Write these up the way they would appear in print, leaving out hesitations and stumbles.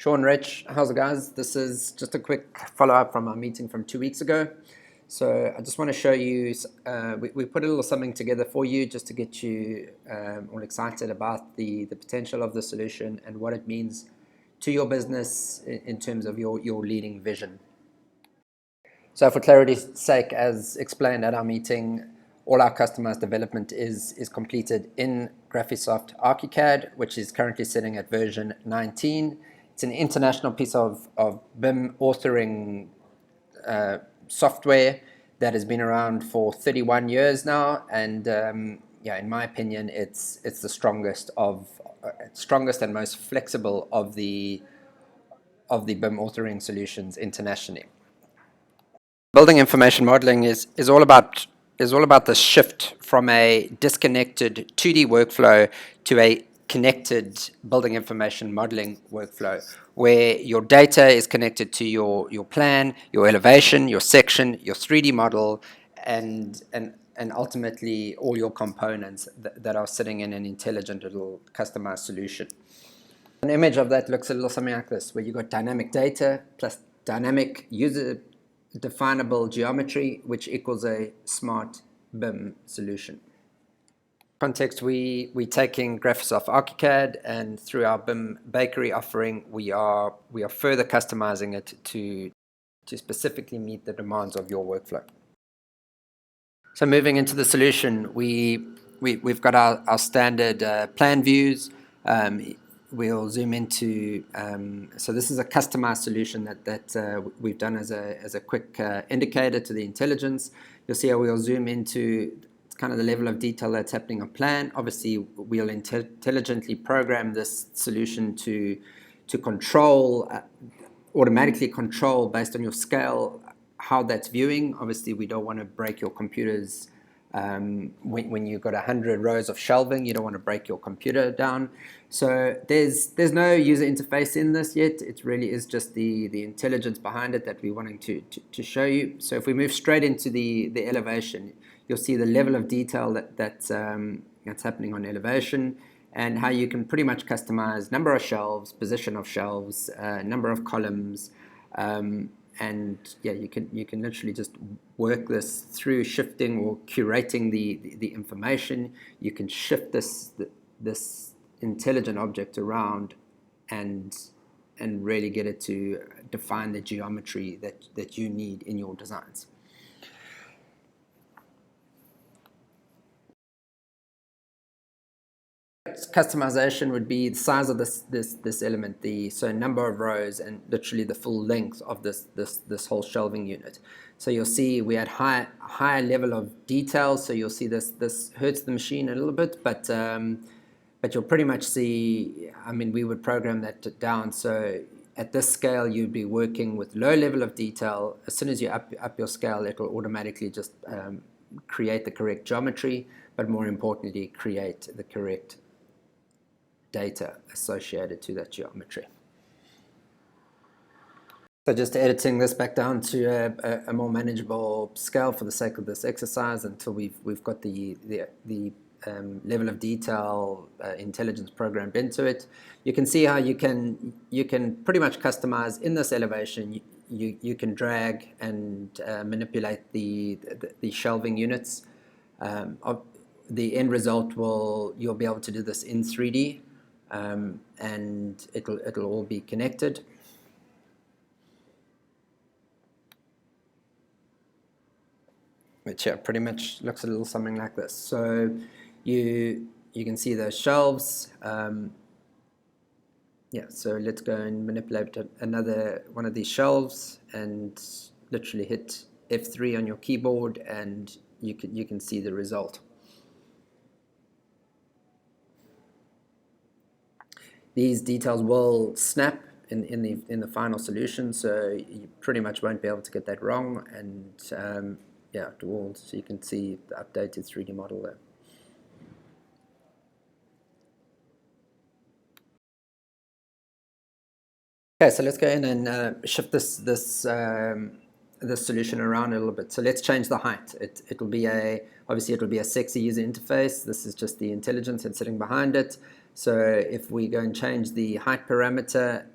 Sean, Rich, how's it, guys? This is just a quick follow-up from our meeting from 2 weeks ago. So I just want to show you, we put a little something together for you just to get you all excited about the potential of the solution and what it means to your business in terms of your leading vision. So for clarity's sake, as explained at our meeting, all our customized development is completed in Graphisoft ArchiCAD, which is currently sitting at version 19. It's an international piece of BIM authoring software that has been around for 31 years now, and yeah, in my opinion, it's the strongest and most flexible of the BIM authoring solutions internationally. Building information modeling is all about the shift from a disconnected 2D workflow to a connected building information modeling workflow, where your data is connected to your plan, your elevation, your section, your 3D model, and ultimately all your components that are sitting in an intelligent little customized solution. An image of that looks a little something like this, where you've got dynamic data plus dynamic user definable geometry, which equals a smart BIM solution. Context, we're taking Graphisoft ArchiCAD, and through our BimBakery offering, we are further customizing it to specifically meet the demands of your workflow. So moving into the solution, we've got our standard plan views. We'll zoom into, so this is a customized solution that we've done as a quick indicator to the intelligence. You'll see how we'll zoom into kind of the level of detail that's happening on plan. Obviously, we'll intelligently program this solution to control, automatically control based on your scale, how that's viewing. Obviously, we don't want to break your computers. When you've got 100 rows of shelving, you don't want to break your computer down. So there's no user interface in this yet. It really is just the intelligence behind it that we're wanting to show you. So if we move straight into the elevation, you'll see the level of detail that's happening on elevation, and how you can pretty much customize number of shelves, position of shelves, number of columns, and yeah, you can literally just work this through shifting or curating the information. You can shift this intelligent object around and really get it to define the geometry that you need in your designs. Customization would be the size of this element, so number of rows, and literally the full length of this whole shelving unit. So you'll see we had higher level of detail. So you'll see this hurts the machine a little bit, but you'll pretty much see. I mean, we would program that down. So at this scale, you'd be working with low level of detail. As soon as you up your scale, it will automatically just create the correct geometry, but more importantly, create the correct data associated to that geometry. So just editing this back down to a more manageable scale for the sake of this exercise until we've got the level of detail intelligence programmed into it. You can see how you can pretty much customize in this elevation. You can drag and manipulate the shelving units. The end result you'll be able to do this in 3D. And it'll all be connected. Which, yeah, pretty much looks a little something like this. So you can see those shelves. Yeah, so let's go and manipulate another one of these shelves and literally hit F3 on your keyboard, and you can see the result. These details will snap in the final solution, so you pretty much won't be able to get that wrong. And yeah, the walls, so you can see the updated 3D model there. Okay, so let's go in and shift this solution around a little bit. So let's change the height. Obviously it'll be a sexy user interface. This is just the intelligence that's sitting behind it. So if we go and change the height parameter,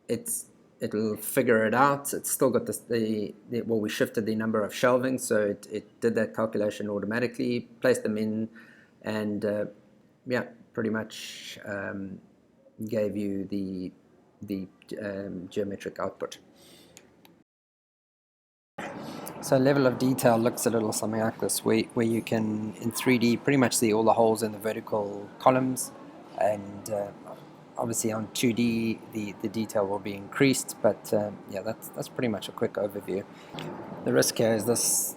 it'll figure it out. It's still got well, we shifted the number of shelving, so it did that calculation automatically, placed them in, and yeah, pretty much gave you the geometric output. So level of detail looks a little something like this, where you can, in 3D, pretty much see all the holes in the vertical columns, and obviously on 2D the detail will be increased, but yeah, that's pretty much a quick overview. The risk here is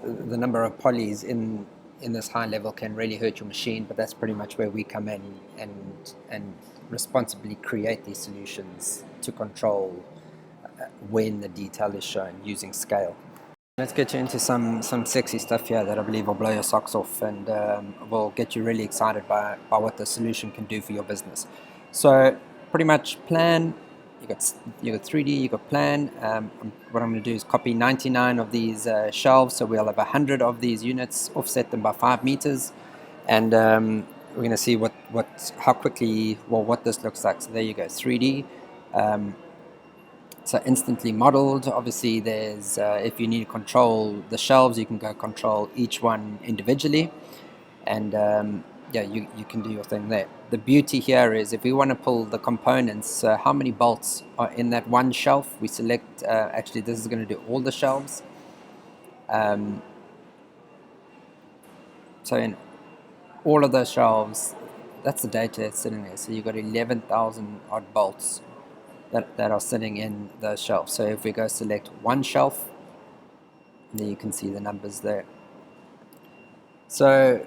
the number of polys in this high level can really hurt your machine, but that's pretty much where we come in and responsibly create these solutions to control when the detail is shown using scale. Let's get you into some sexy stuff here that I believe will blow your socks off, and will get you really excited by what the solution can do for your business. So pretty much plan, you got 3D, you got plan. What I'm going to do is copy 99 of these shelves, so we'll have 100 of these units, offset them by 5 meters, and we're going to see how quickly, well, what this looks like. So there you go, 3D. So instantly modeled. Obviously, there's if you need to control the shelves, you can go control each one individually, and yeah, you can do your thing there. The beauty here is if we want to pull the components, how many bolts are in that one shelf, we select, actually this is going to do all the shelves. So in all of those shelves, that's the data that's sitting there. So you've got 11,000 odd bolts that are sitting in those shelves. So if we go select one shelf, then you can see the numbers there. So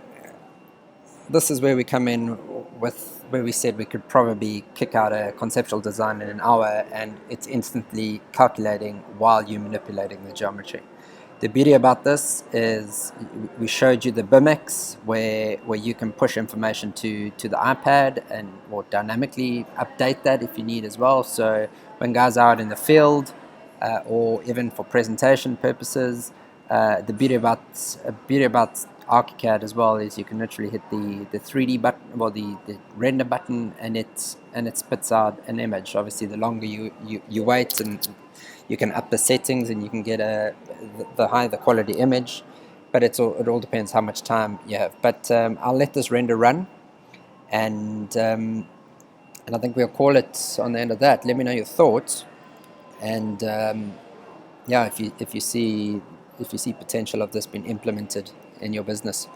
this is where we come in with where we said we could probably kick out a conceptual design in an hour, and it's instantly calculating while you're manipulating the geometry. The beauty about this is we showed you the BimX where you can push information to the iPad and or dynamically update that if you need as well. So when guys are out in the field or even for presentation purposes, the beauty about ArchiCAD as well is you can literally hit the 3D button, well the render button, and it spits out an image. Obviously, the longer you wait, and you can up the settings, and you can get the higher the quality image, but it all depends how much time you have. But I'll let this render run, and I think we'll call it on the end of that. Let me know your thoughts, and yeah, if you see potential of this being implemented in your business.